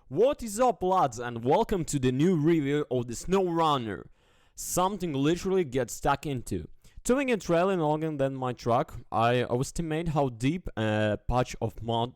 What is up, lads, and welcome to the new review of the SnowRunner. Something literally gets stuck into. Towing a trailer longer than my truck, I estimate how deep a patch of mud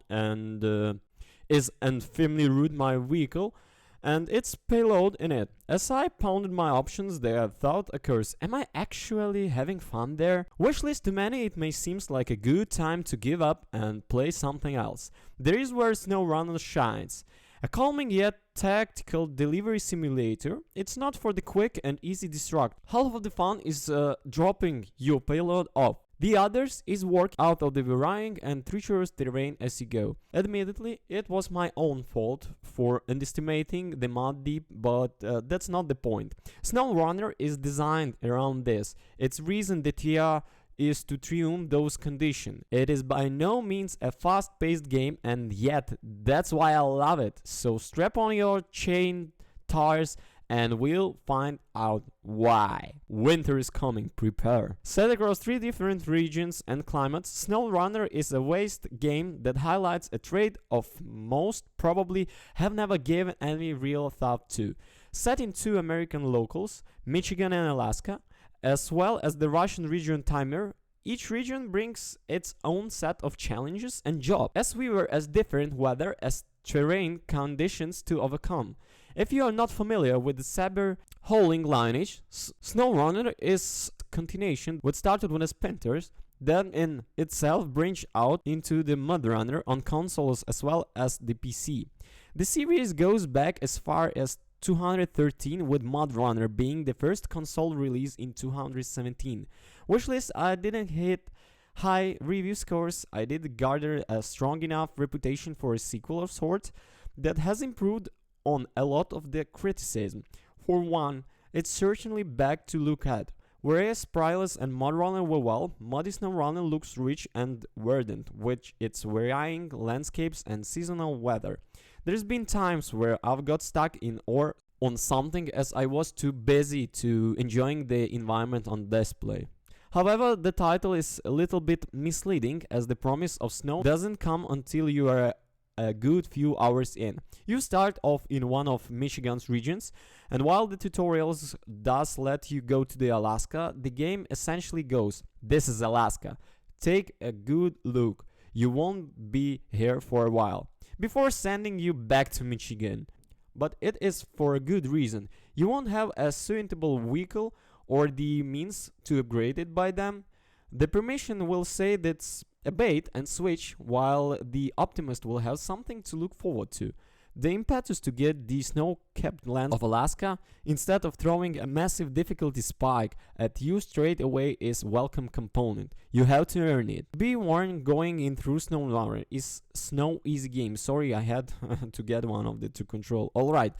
is and firmly root my vehicle and its payload in it. As I pounded my options, the thought occurs, am I actually having fun there? Wishlist to many, it may seem like a good time to give up and play something else. There is where SnowRunner shines. A calming yet tactical delivery simulator. It's not for the quick and easy destruct. Half of the fun is dropping your payload off. The others is work out of the varying and treacherous terrain as you go. Admittedly, it was my own fault for underestimating the mud deep, but that's not the point. SnowRunner is designed around this. Its reason the TIA is to triumph those conditions. It is by no means a fast-paced game, and yet that's why I love it. So strap on your chain tires and we'll find out why. Winter is coming, prepare. Set across 3 different regions and climates, SnowRunner is a waste game that highlights a trait of most probably have never given any real thought to. Set in 2 American locals, Michigan and Alaska, as well as the Russian region Timur. Each region brings its own set of challenges and jobs, as we were as different weather as terrain conditions to overcome. If you are not familiar with the saber hauling lineage, SnowRunner is continuation what started with the Sprinters, then in itself branched out into the MudRunner on consoles as well as the PC. The series goes back as far as 213, with MudRunner being the first console release in 217. Wishlist, I didn't hit high review scores. I did garner a strong enough reputation for a sequel of sorts that has improved on a lot of the criticism. For one, it's certainly back to look at. Whereas Pryless and MudRunner were well, Muddy SnowRunner looks rich and verdant, with its varying landscapes and seasonal weather. There's been times where I've got stuck in or on something as I was too busy to enjoying the environment on display. However, the title is a little bit misleading, as the promise of snow doesn't come until you are a good few hours in. You start off in one of Michigan's regions, and while the tutorials does let you go to the Alaska, the game essentially goes, this is Alaska. Take a good look. You won't be here for a while, before sending you back to Michigan. But it is for a good reason. You won't have a suitable vehicle or the means to upgrade it by them. The permission will say that's a bait and switch, while the optimist will have something to look forward to. The impetus to get the snow-capped lands of Alaska, instead of throwing a massive difficulty spike at you straight away, is welcome component. You have to earn it. Be warned, going in through SnowRunner is no easy game. Sorry, I had to get one of the to control. Alright,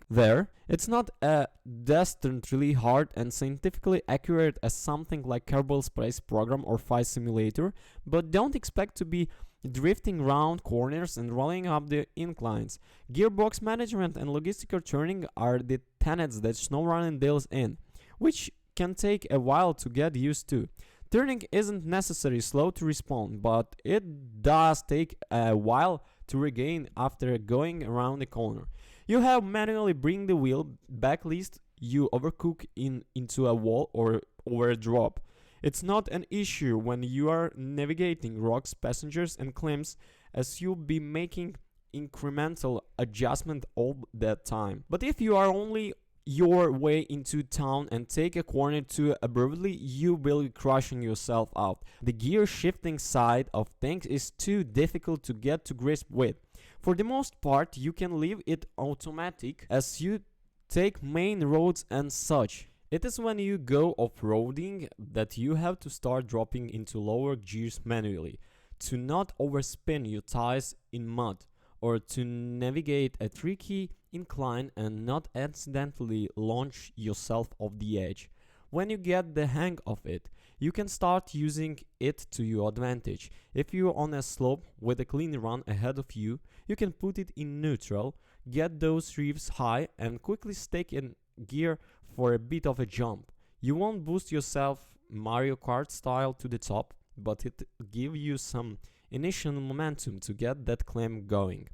there. It's not as dastardly hard and scientifically accurate as something like Kerbal Space Program or Flight Simulator, but don't expect to be drifting round corners and rolling up the inclines. Gearbox management and logistical turning are the tenets that SnowRunner deals in, which can take a while to get used to. Turning isn't necessarily slow to respond, but it does take a while to regain after going around the corner. You have manually bring the wheel back lest you overcook into a wall or over a drop. It's not an issue when you are navigating rocks, passengers and climbs, as you'll be making incremental adjustment all that time. But if you are only your way into town and take a corner too abruptly, you will be crushing yourself out. The gear shifting side of things is too difficult to get to grips with. For the most part, you can leave it automatic as you take main roads and such. It is when you go off-roading that you have to start dropping into lower gears manually to not overspin your tires in mud, or to navigate a tricky incline and not accidentally launch yourself off the edge. When you get the hang of it, you can start using it to your advantage. If you're on a slope with a clean run ahead of you, you can put it in neutral, get those revs high and quickly stick in gear for a bit of a jump. You won't boost yourself Mario Kart style to the top, but it give you some initial momentum to get that climb going.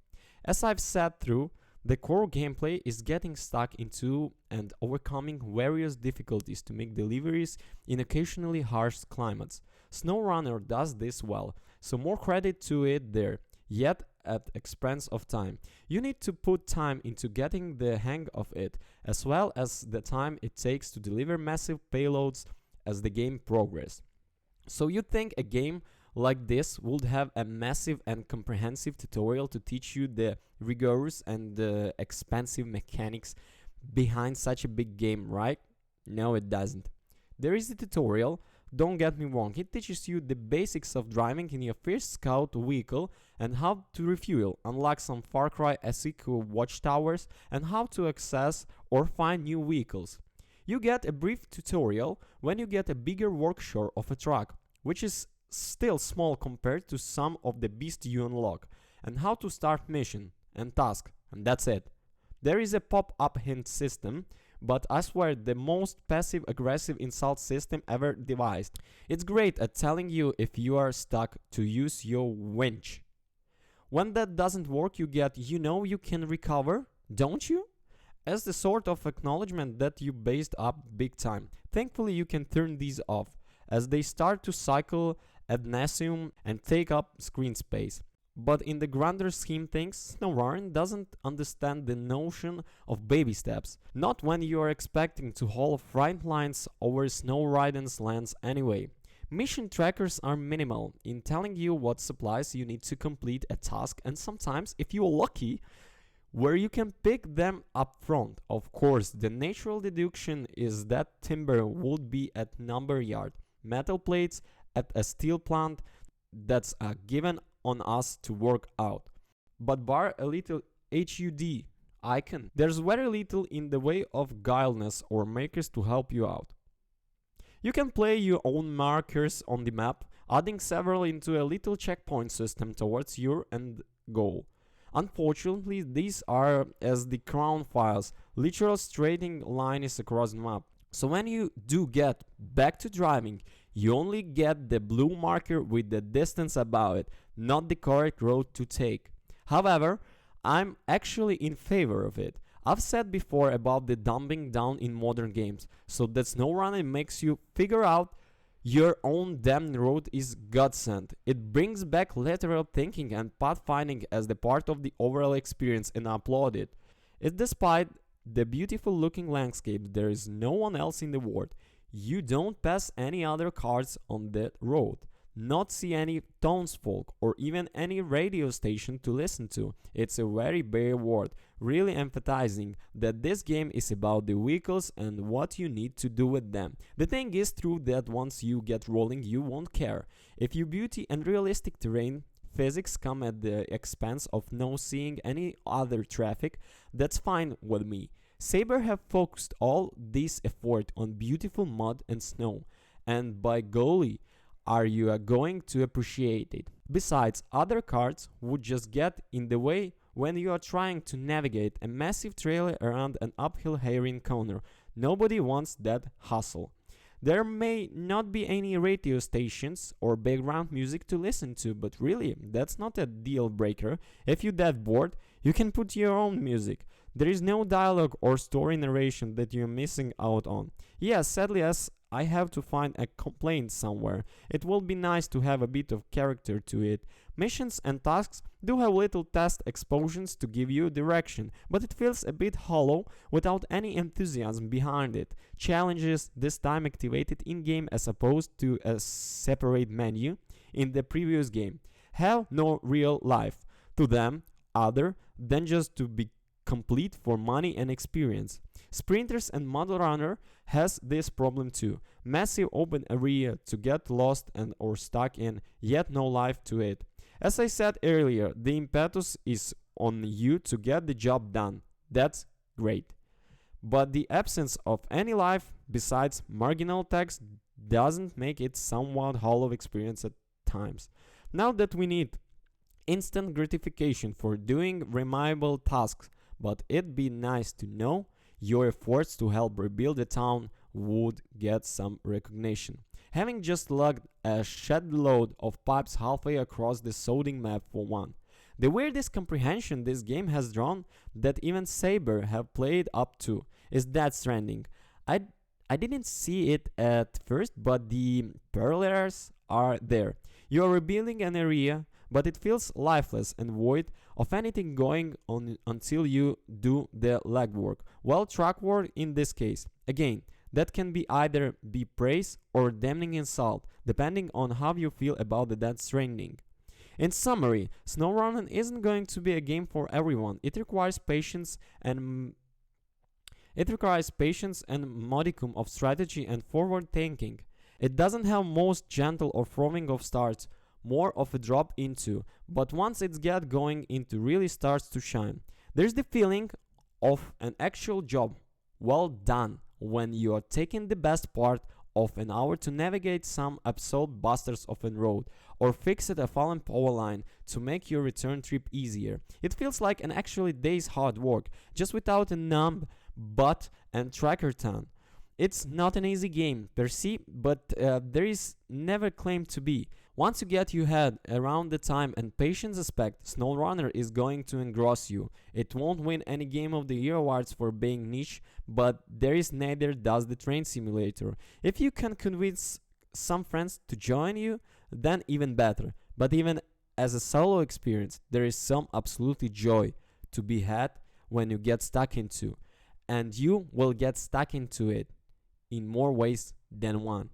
As I've said through, the core gameplay is getting stuck into and overcoming various difficulties to make deliveries in occasionally harsh climates. SnowRunner does this well, so more credit to it there, yet at expense of time. You need to put time into getting the hang of it, as well as the time it takes to deliver massive payloads as the game progresses. So you think a game like this would have a massive and comprehensive tutorial to teach you the rigorous and expensive mechanics behind such a big game, right? No, it doesn't. There is a tutorial, don't get me wrong, it teaches you the basics of driving in your first scout vehicle and how to refuel, unlock some Far Cry-esque watchtowers, and how to access or find new vehicles. You get a brief tutorial when you get a bigger workshop of a truck, which is still small compared to some of the beasts you unlock, and how to start mission and task, and that's it. There is a pop-up hint system, but I swear the most passive-aggressive insult system ever devised. It's great at telling you if you are stuck to use your winch. When that doesn't work, you get, you can recover, don't you? As the sort of acknowledgement that you based up big time. Thankfully you can turn these off, as they start to cycle ad nauseum and take up screen space. But in the grander scheme things, SnowRunner doesn't understand the notion of baby steps. Not when you are expecting to haul freight lines over SnowRunner's lands anyway. Mission trackers are minimal in telling you what supplies you need to complete a task, and sometimes, if you are lucky, where you can pick them up front. Of course, the natural deduction is that timber would be at lumber yard, metal plates at a steel plant. That's a given on us to work out. But bar a little HUD icon, there's very little in the way of guileless or makers to help you out. You can play your own markers on the map, adding several into a little checkpoint system towards your end goal. Unfortunately, these are as the crown files, literal straighting lines across the map. So when you do get back to driving, you only get the blue marker with the distance above it, not the correct road to take. However, I'm actually in favor of it. I've said before about the dumbing down in modern games, so that SnowRunner makes you figure out your own damn road is godsend. It brings back lateral thinking and pathfinding as the part of the overall experience, and I applaud it. Despite the beautiful looking landscape, there is no one else in the world. You don't pass any other cars on that road, not see any townsfolk or even any radio station to listen to. It's a very bare world, really emphasizing that this game is about the vehicles and what you need to do with them. The thing is true that once you get rolling, you won't care. If your beauty and realistic terrain physics come at the expense of no seeing any other traffic, that's fine with me. Saber have focused all this effort on beautiful mud and snow, and by golly, are you going to appreciate it. Besides, other cards would just get in the way when you are trying to navigate a massive trail around an uphill herring corner. Nobody wants that hassle. There may not be any radio stations or background music to listen to, but really, that's not a deal breaker. If you're that bored, you can put your own music. There is no dialogue or story narration that you're missing out on. Yes, sadly, as I have to find a complaint somewhere, it will be nice to have a bit of character to it. Missions and tasks do have little test exposures to give you direction, but it feels a bit hollow without any enthusiasm behind it. Challenges, this time activated in-game as opposed to a separate menu in the previous game, have no real life to them other than just to be complete for money and experience. Sprinters and ManalCream has this problem too. Massive open area to get lost and or stuck in, yet no life to it. As I said earlier, the impetus is on you to get the job done. That's great. But the absence of any life besides marginal text doesn't make it somewhat hollow experience at times. Now that we need instant gratification for doing remarkable tasks, but it'd be nice to know your efforts to help rebuild the town would get some recognition. Having just lugged a shed load of pipes halfway across the sodding map for one. The weirdest comprehension this game has drawn that even Saber have played up to is Death Stranding. I I didn't see it at first, but the parallels are there. You are rebuilding an area, but it feels lifeless and void of anything going on until you do the legwork. Well, track work in this case. Again, that can be either be praise or damning insult, depending on how you feel about the Death Stranding. In summary, SnowRunner isn't going to be a game for everyone. It requires patience and modicum of strategy and forward thinking. It doesn't have most gentle or throwing of starts, more of a drop into, but once it's get going into really starts to shine. There's the feeling of an actual job well done when you are taking the best part of an hour to navigate some absolute busters of a road or fix a fallen power line to make your return trip easier. It feels like an actually day's hard work, just without a numb butt and tracker ton. It's not an easy game per se, but there is never claimed to be. Once you get your head around the time and patience aspect, SnowRunner is going to engross you. It won't win any Game of the Year awards for being niche, but there is neither does the train simulator. If you can convince some friends to join you, then even better. But even as a solo experience, there is some absolutely joy to be had when you get stuck into, and you will get stuck into it in more ways than one.